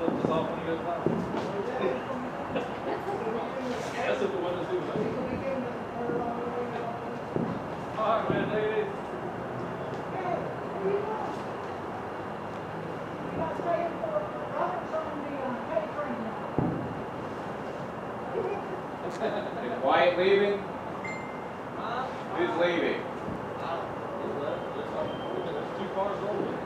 flip this off when he goes by. That's what the windows do. All right, man, take it easy. Quiet leaving? Who's leaving? There's two cars rolling.